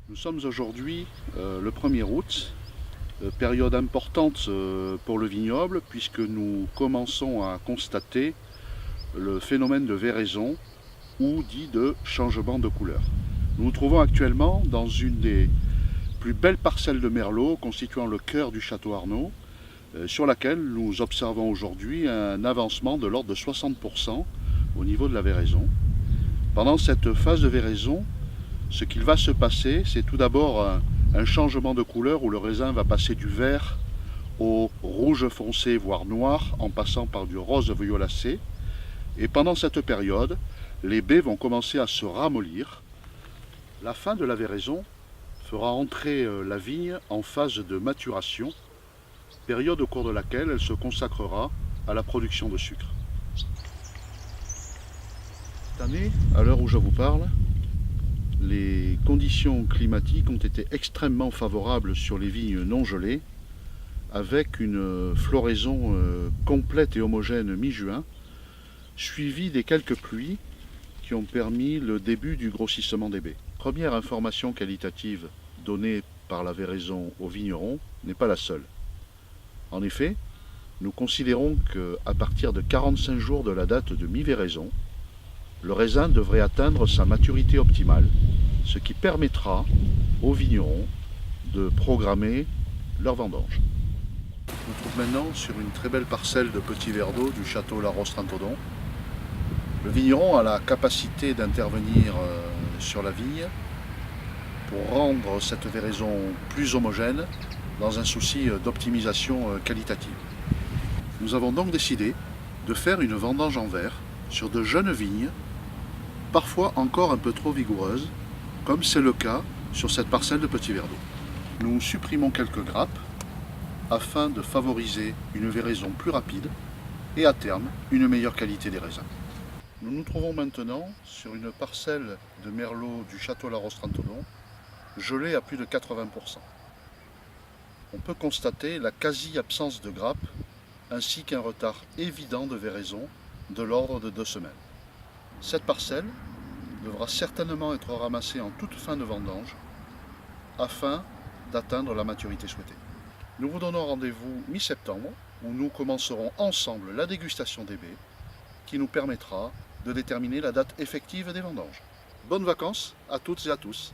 Nous sommes aujourd'hui le 1er août, période importante pour le vignoble puisque nous commençons à constater le phénomène de véraison ou dit de changement de couleur. Nous nous trouvons actuellement dans une des plus belles parcelles de merlot constituant le cœur du château Arnaud, sur laquelle nous observons aujourd'hui un avancement de l'ordre de 60% au niveau de la véraison. Pendant cette phase de véraison, ce qu'il va se passer, c'est tout d'abord un changement de couleur où le raisin va passer du vert au rouge foncé, voire noir, en passant par du rose violacé. Et pendant cette période, les baies vont commencer à se ramollir. La fin de la véraison fera entrer la vigne en phase de maturation, période au cours de laquelle elle se consacrera à la production de sucre. Cette année, à l'heure où je vous parle, les conditions climatiques ont été extrêmement favorables sur les vignes non gelées, avec une floraison complète et homogène mi-juin, suivie des quelques pluies qui ont permis le début du grossissement des baies. Première information qualitative donnée par la véraison aux vignerons n'est pas la seule. En effet, nous considérons qu'à partir de 45 jours de la date de mi-véraison, le raisin devrait atteindre sa maturité optimale, ce qui permettra aux vignerons de programmer leur vendange. On se trouve maintenant sur une très belle parcelle de petits verres d'eau du château La Roche-Trentodon. Le vigneron a la capacité d'intervenir sur la vigne pour rendre cette véraison plus homogène dans un souci d'optimisation qualitative. Nous avons donc décidé de faire une vendange en verre sur de jeunes vignes, parfois encore un peu trop vigoureuses, comme c'est le cas sur cette parcelle de petits verres d'eau. Nous supprimons quelques grappes afin de favoriser une véraison plus rapide et à terme une meilleure qualité des raisins. Nous nous trouvons maintenant sur une parcelle de merlot du château La Roche-Trentodon, gelée à plus de 80%. On peut constater la quasi-absence de grappes ainsi qu'un retard évident de véraison de l'ordre de 2 semaines. Cette parcelle devra certainement être ramassée en toute fin de vendange afin d'atteindre la maturité souhaitée. Nous vous donnons rendez-vous mi-septembre où nous commencerons ensemble la dégustation des baies qui nous permettra de déterminer la date effective des vendanges. Bonnes vacances à toutes et à tous.